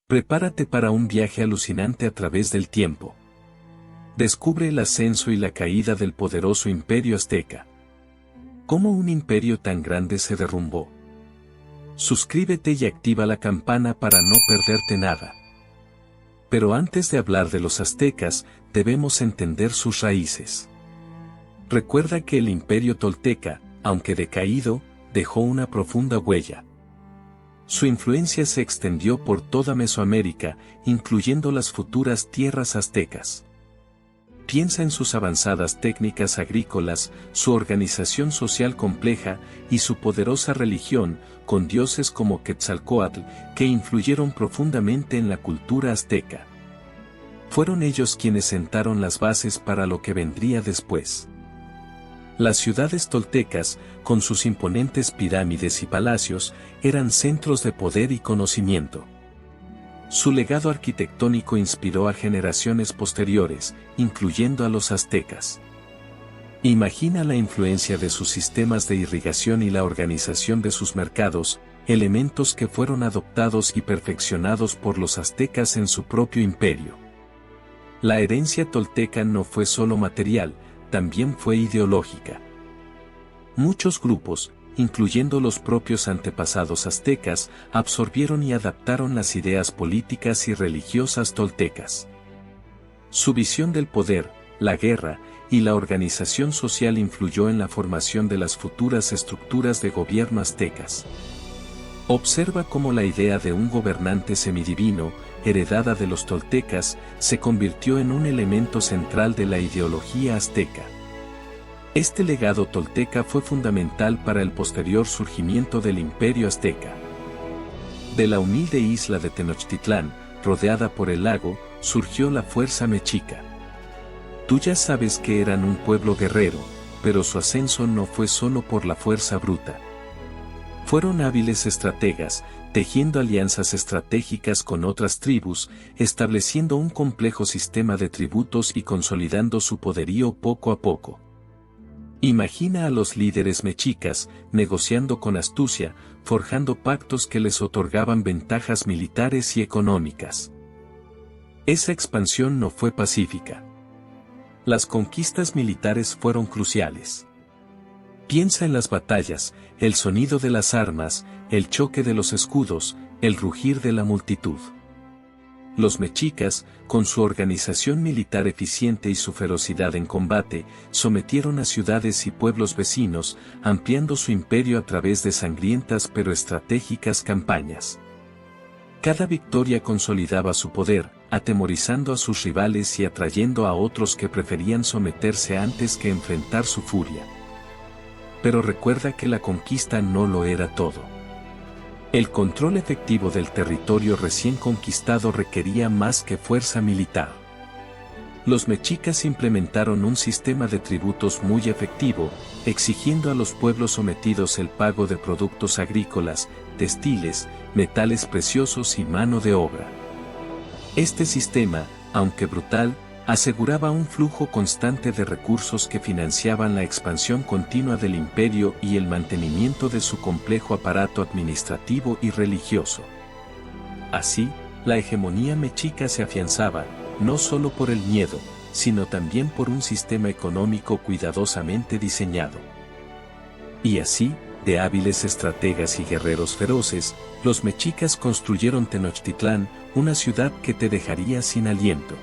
Prepárate para un viaje alucinante a través del tiempo. Descubre el ascenso y la caída del poderoso imperio azteca. ¿Cómo un imperio tan grande se derrumbó? Suscríbete y activa la campana para no perderte nada. Pero antes de hablar de los aztecas, debemos entender sus raíces. Recuerda que el imperio tolteca, aunque decaído, dejó una profunda huella. Su influencia se extendió por toda Mesoamérica, incluyendo las futuras tierras aztecas. Piensa en sus avanzadas técnicas agrícolas, su organización social compleja y su poderosa religión, con dioses como Quetzalcóatl, que influyeron profundamente en la cultura azteca. Fueron ellos quienes sentaron las bases para lo que vendría después. Las ciudades toltecas, con sus imponentes pirámides y palacios, eran centros de poder y conocimiento. Su legado arquitectónico inspiró a generaciones posteriores, incluyendo a los aztecas. Imagina la influencia de sus sistemas de irrigación y la organización de sus mercados, elementos que fueron adoptados y perfeccionados por los aztecas en su propio imperio. La herencia tolteca no fue solo material, también fue ideológica. Muchos grupos, incluyendo los propios antepasados aztecas, absorbieron y adaptaron las ideas políticas y religiosas toltecas. Su visión del poder, la guerra y la organización social influyó en la formación de las futuras estructuras de gobierno aztecas. Observa cómo la idea de un gobernante semidivino, heredada de los toltecas, se convirtió en un elemento central de la ideología azteca. Este legado tolteca fue fundamental para el posterior surgimiento del imperio azteca. De la humilde isla de Tenochtitlán, rodeada por el lago, surgió la fuerza mexica. Tú ya sabes que eran un pueblo guerrero, pero su ascenso no fue solo por la fuerza bruta. Fueron hábiles estrategas, tejiendo alianzas estratégicas con otras tribus, estableciendo un complejo sistema de tributos y consolidando su poderío poco a poco. Imagina a los líderes mexicas, negociando con astucia, forjando pactos que les otorgaban ventajas militares y económicas. Esa expansión no fue pacífica. Las conquistas militares fueron cruciales. Piensa en las batallas, el sonido de las armas, el choque de los escudos, el rugir de la multitud. Los mexicas, con su organización militar eficiente y su ferocidad en combate, sometieron a ciudades y pueblos vecinos, ampliando su imperio a través de sangrientas pero estratégicas campañas. Cada victoria consolidaba su poder, atemorizando a sus rivales y atrayendo a otros que preferían someterse antes que enfrentar su furia. Pero recuerda que la conquista no lo era todo. El control efectivo del territorio recién conquistado requería más que fuerza militar. Los mexicas implementaron un sistema de tributos muy efectivo, exigiendo a los pueblos sometidos el pago de productos agrícolas, textiles, metales preciosos y mano de obra. Este sistema, aunque brutal, aseguraba un flujo constante de recursos que financiaban la expansión continua del imperio y el mantenimiento de su complejo aparato administrativo y religioso. Así, la hegemonía mexica se afianzaba, no solo por el miedo, sino también por un sistema económico cuidadosamente diseñado. Y así, de hábiles estrategas y guerreros feroces, los mexicas construyeron Tenochtitlán, una ciudad que te dejaría sin aliento.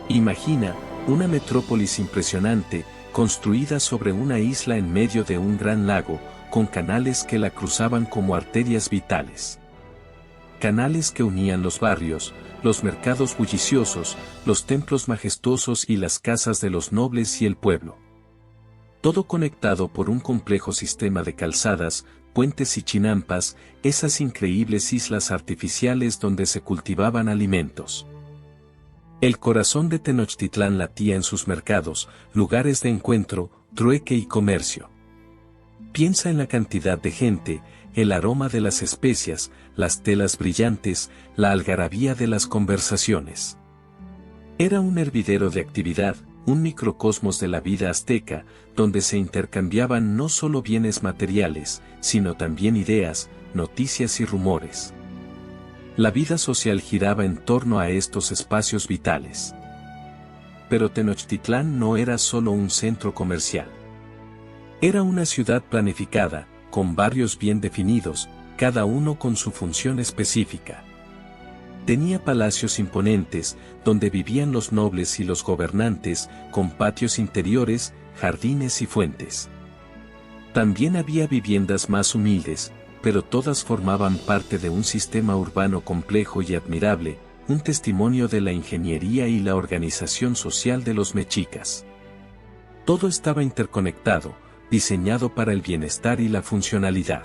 Imagina, una metrópolis impresionante, construida sobre una isla en medio de un gran lago, con canales que la cruzaban como arterias vitales. Canales que unían los barrios, los mercados bulliciosos, los templos majestuosos y las casas de los nobles y el pueblo. Todo conectado por un complejo sistema de calzadas, puentes y chinampas, esas increíbles islas artificiales donde se cultivaban alimentos. El corazón de Tenochtitlán latía en sus mercados, lugares de encuentro, trueque y comercio. Piensa en la cantidad de gente, el aroma de las especias, las telas brillantes, la algarabía de las conversaciones. Era un hervidero de actividad, un microcosmos de la vida azteca, donde se intercambiaban no solo bienes materiales, sino también ideas, noticias y rumores. La vida social giraba en torno a estos espacios vitales. Pero Tenochtitlán no era solo un centro comercial. Era una ciudad planificada, con barrios bien definidos, cada uno con su función específica. Tenía palacios imponentes, donde vivían los nobles y los gobernantes, con patios interiores, jardines y fuentes. También había viviendas más humildes, pero todas formaban parte de un sistema urbano complejo y admirable, un testimonio de la ingeniería y la organización social de los mexicas. Todo estaba interconectado, diseñado para el bienestar y la funcionalidad.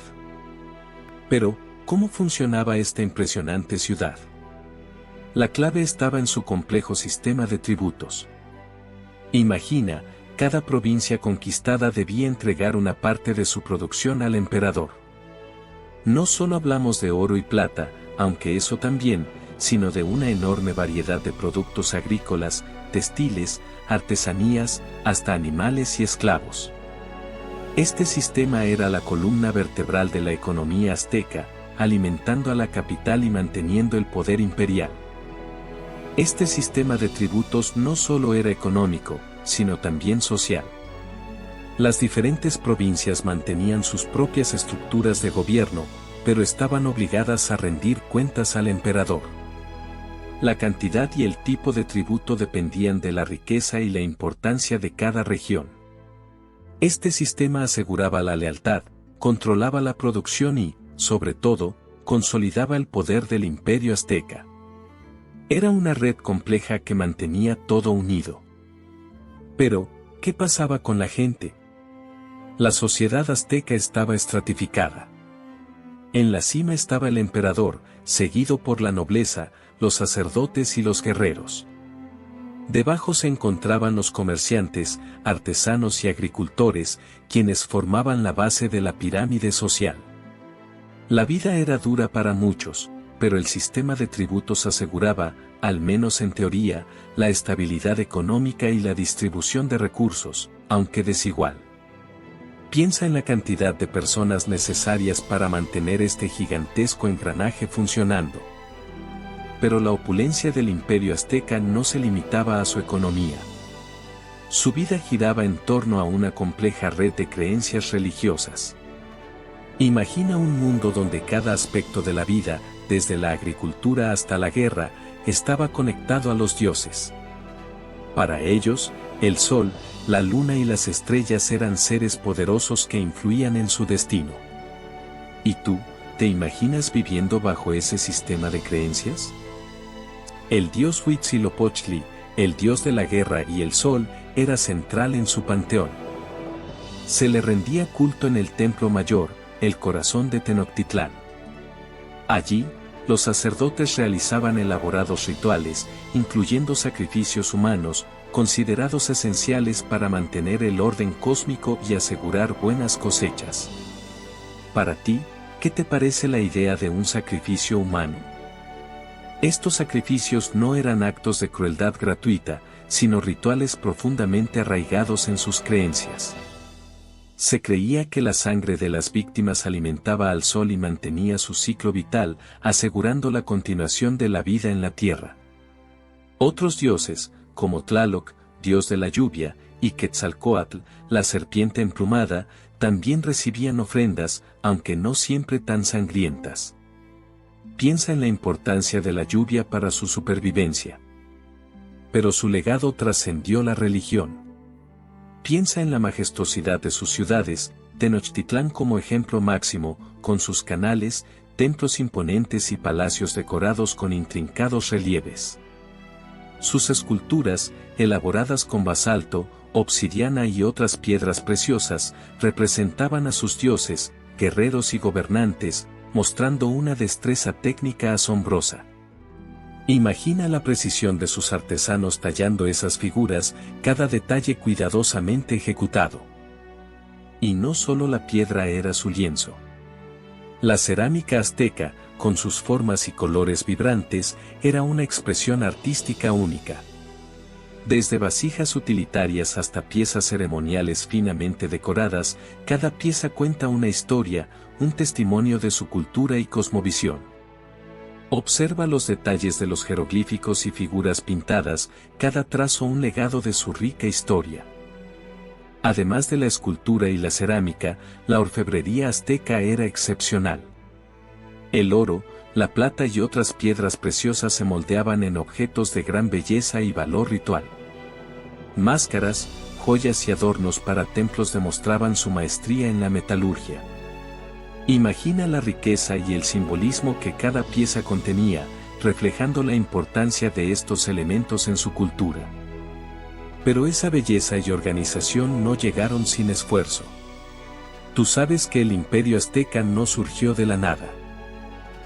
Pero, ¿cómo funcionaba esta impresionante ciudad? La clave estaba en su complejo sistema de tributos. Imagina, cada provincia conquistada debía entregar una parte de su producción al emperador. No solo hablamos de oro y plata, aunque eso también, sino de una enorme variedad de productos agrícolas, textiles, artesanías, hasta animales y esclavos. Este sistema era la columna vertebral de la economía azteca, alimentando a la capital y manteniendo el poder imperial. Este sistema de tributos no solo era económico, sino también social. Las diferentes provincias mantenían sus propias estructuras de gobierno, pero estaban obligadas a rendir cuentas al emperador. La cantidad y el tipo de tributo dependían de la riqueza y la importancia de cada región. Este sistema aseguraba la lealtad, controlaba la producción y, sobre todo, consolidaba el poder del imperio azteca. Era una red compleja que mantenía todo unido. Pero, ¿qué pasaba con la gente? La sociedad azteca estaba estratificada. En la cima estaba el emperador, seguido por la nobleza, los sacerdotes y los guerreros. Debajo se encontraban los comerciantes, artesanos y agricultores, quienes formaban la base de la pirámide social. La vida era dura para muchos, pero el sistema de tributos aseguraba, al menos en teoría, la estabilidad económica y la distribución de recursos, aunque desigual. Piensa en la cantidad de personas necesarias para mantener este gigantesco engranaje funcionando. Pero la opulencia del imperio azteca no se limitaba a su economía. Su vida giraba en torno a una compleja red de creencias religiosas. Imagina un mundo donde cada aspecto de la vida, desde la agricultura hasta la guerra, estaba conectado a los dioses. Para ellos, el sol, la luna y las estrellas eran seres poderosos que influían en su destino. ¿Y tú, te imaginas viviendo bajo ese sistema de creencias? El dios Huitzilopochtli, el dios de la guerra y el sol, era central en su panteón. Se le rendía culto en el templo mayor, el corazón de Tenochtitlán. Allí, los sacerdotes realizaban elaborados rituales, incluyendo sacrificios humanos, considerados esenciales para mantener el orden cósmico y asegurar buenas cosechas. Para ti, ¿qué te parece la idea de un sacrificio humano? Estos sacrificios no eran actos de crueldad gratuita, sino rituales profundamente arraigados en sus creencias. Se creía que la sangre de las víctimas alimentaba al sol y mantenía su ciclo vital, asegurando la continuación de la vida en la tierra. Otros dioses, como Tlaloc, dios de la lluvia, y Quetzalcóatl, la serpiente emplumada, también recibían ofrendas, aunque no siempre tan sangrientas. Piensa en la importancia de la lluvia para su supervivencia. Pero su legado trascendió la religión. Piensa en la majestuosidad de sus ciudades, Tenochtitlán como ejemplo máximo, con sus canales, templos imponentes y palacios decorados con intrincados relieves. Sus esculturas, elaboradas con basalto, obsidiana y otras piedras preciosas, representaban a sus dioses, guerreros y gobernantes, mostrando una destreza técnica asombrosa. Imagina la precisión de sus artesanos tallando esas figuras, cada detalle cuidadosamente ejecutado. Y no solo la piedra era su lienzo. La cerámica azteca, con sus formas y colores vibrantes, era una expresión artística única. Desde vasijas utilitarias hasta piezas ceremoniales finamente decoradas, cada pieza cuenta una historia, un testimonio de su cultura y cosmovisión. Observa los detalles de los jeroglíficos y figuras pintadas, cada trazo un legado de su rica historia. Además de la escultura y la cerámica, la orfebrería azteca era excepcional. El oro, la plata y otras piedras preciosas se moldeaban en objetos de gran belleza y valor ritual. Máscaras, joyas y adornos para templos demostraban su maestría en la metalurgia. Imagina la riqueza y el simbolismo que cada pieza contenía, reflejando la importancia de estos elementos en su cultura. Pero esa belleza y organización no llegaron sin esfuerzo. Tú sabes que el imperio azteca no surgió de la nada.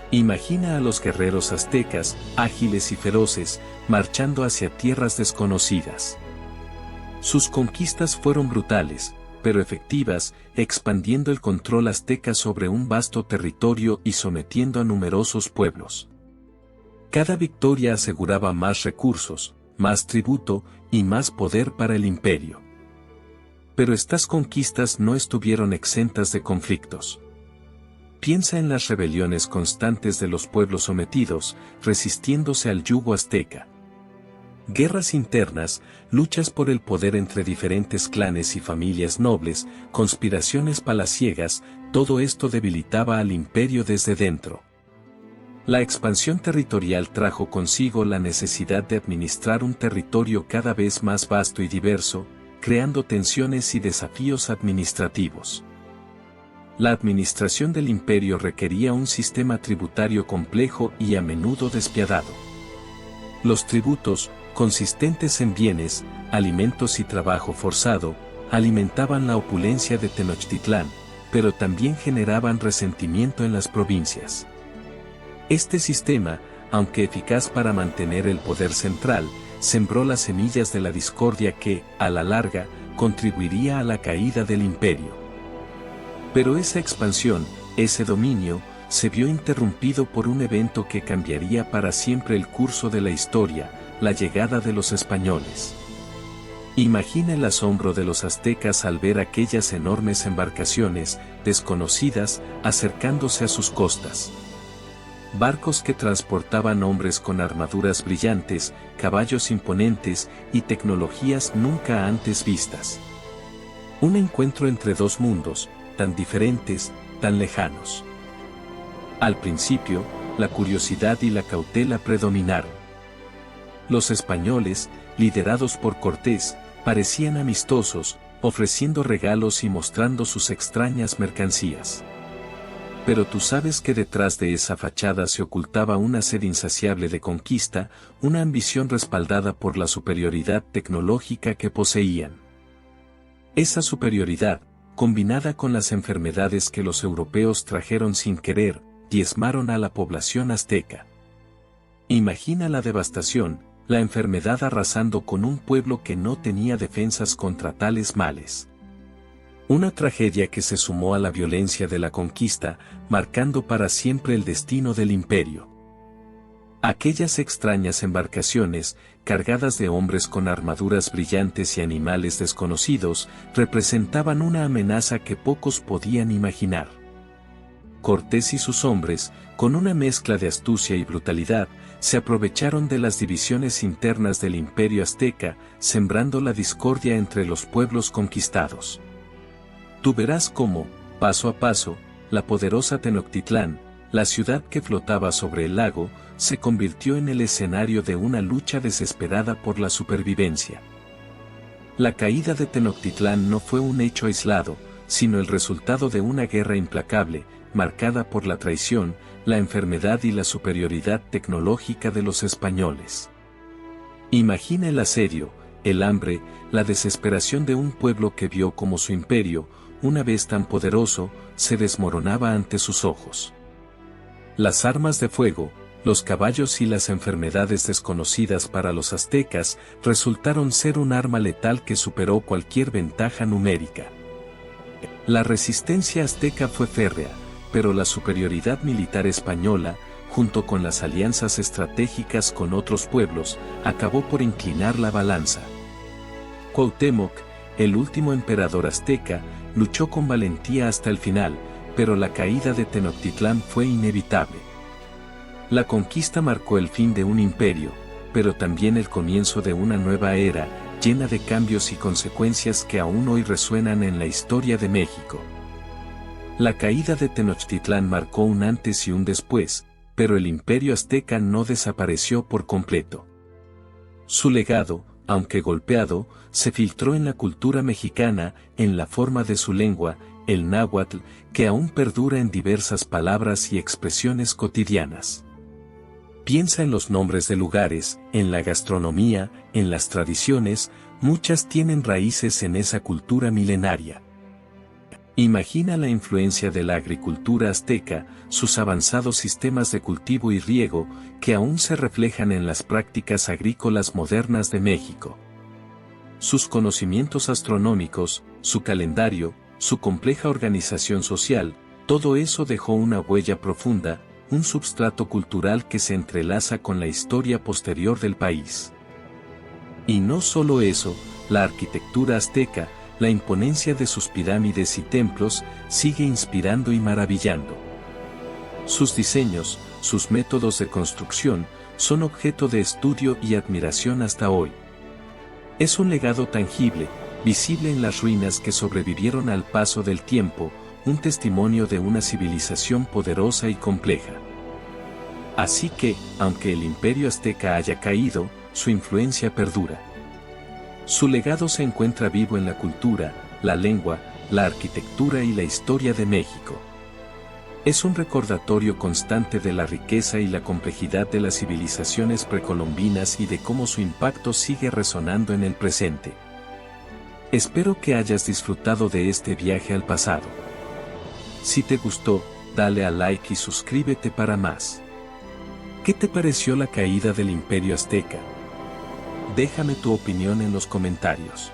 Imagina a los guerreros aztecas, ágiles y feroces, marchando hacia tierras desconocidas. Sus conquistas fueron brutales, pero efectivas, expandiendo el control azteca sobre un vasto territorio y sometiendo a numerosos pueblos. Cada victoria aseguraba más recursos, más tributo y más poder para el imperio. Pero estas conquistas no estuvieron exentas de conflictos. Piensa en las rebeliones constantes de los pueblos sometidos, resistiéndose al yugo azteca. Guerras internas, luchas por el poder entre diferentes clanes y familias nobles, conspiraciones palaciegas, todo esto debilitaba al imperio desde dentro. La expansión territorial trajo consigo la necesidad de administrar un territorio cada vez más vasto y diverso, creando tensiones y desafíos administrativos. La administración del imperio requería un sistema tributario complejo y a menudo despiadado. Los tributos, consistentes en bienes, alimentos y trabajo forzado, alimentaban la opulencia de Tenochtitlán, pero también generaban resentimiento en las provincias. Este sistema, aunque eficaz para mantener el poder central, sembró las semillas de la discordia que, a la larga, contribuiría a la caída del imperio. Pero esa expansión, ese dominio, se vio interrumpido por un evento que cambiaría para siempre el curso de la historia, la llegada de los españoles. Imagina el asombro de los aztecas al ver aquellas enormes embarcaciones, desconocidas, acercándose a sus costas. Barcos que transportaban hombres con armaduras brillantes, caballos imponentes y tecnologías nunca antes vistas. Un encuentro entre dos mundos, tan diferentes, tan lejanos. Al principio, la curiosidad y la cautela predominaron. Los españoles, liderados por Cortés, parecían amistosos, ofreciendo regalos y mostrando sus extrañas mercancías. Pero tú sabes que detrás de esa fachada se ocultaba una sed insaciable de conquista, una ambición respaldada por la superioridad tecnológica que poseían. Esa superioridad, combinada con las enfermedades que los europeos trajeron sin querer, diezmaron a la población azteca. Imagina la devastación, la enfermedad arrasando con un pueblo que no tenía defensas contra tales males. Una tragedia que se sumó a la violencia de la conquista, marcando para siempre el destino del imperio. Aquellas extrañas embarcaciones, cargadas de hombres con armaduras brillantes y animales desconocidos, representaban una amenaza que pocos podían imaginar. Cortés y sus hombres, con una mezcla de astucia y brutalidad, se aprovecharon de las divisiones internas del imperio azteca, sembrando la discordia entre los pueblos conquistados. Tú verás cómo, paso a paso, la poderosa Tenochtitlán, la ciudad que flotaba sobre el lago, se convirtió en el escenario de una lucha desesperada por la supervivencia. La caída de Tenochtitlán no fue un hecho aislado, sino el resultado de una guerra implacable, marcada por la traición, la enfermedad y la superioridad tecnológica de los españoles. Imagina el asedio, el hambre, la desesperación de un pueblo que vio como su imperio, una vez tan poderoso, se desmoronaba ante sus ojos. Las armas de fuego, los caballos y las enfermedades desconocidas para los aztecas resultaron ser un arma letal que superó cualquier ventaja numérica. La resistencia azteca fue férrea, pero la superioridad militar española, junto con las alianzas estratégicas con otros pueblos, acabó por inclinar la balanza. Cuauhtémoc, el último emperador azteca, luchó con valentía hasta el final, pero la caída de Tenochtitlán fue inevitable. La conquista marcó el fin de un imperio, pero también el comienzo de una nueva era, llena de cambios y consecuencias que aún hoy resuenan en la historia de México. La caída de Tenochtitlán marcó un antes y un después, pero el imperio azteca no desapareció por completo. Su legado, aunque golpeado, se filtró en la cultura mexicana, en la forma de su lengua, el náhuatl, que aún perdura en diversas palabras y expresiones cotidianas. Piensa en los nombres de lugares, en la gastronomía, en las tradiciones, muchas tienen raíces en esa cultura milenaria. Imagina la influencia de la agricultura azteca, sus avanzados sistemas de cultivo y riego, que aún se reflejan en las prácticas agrícolas modernas de México. Sus conocimientos astronómicos, su calendario, su compleja organización social, todo eso dejó una huella profunda, un substrato cultural que se entrelaza con la historia posterior del país. Y no solo eso, la arquitectura azteca, la imponencia de sus pirámides y templos, sigue inspirando y maravillando. Sus diseños, sus métodos de construcción, son objeto de estudio y admiración hasta hoy. Es un legado tangible, visible en las ruinas que sobrevivieron al paso del tiempo, un testimonio de una civilización poderosa y compleja. Así que, aunque el imperio azteca haya caído, su influencia perdura. Su legado se encuentra vivo en la cultura, la lengua, la arquitectura y la historia de México. Es un recordatorio constante de la riqueza y la complejidad de las civilizaciones precolombinas y de cómo su impacto sigue resonando en el presente. Espero que hayas disfrutado de este viaje al pasado. Si te gustó, dale a like y suscríbete para más. ¿Qué te pareció la caída del Imperio Azteca? Déjame tu opinión en los comentarios.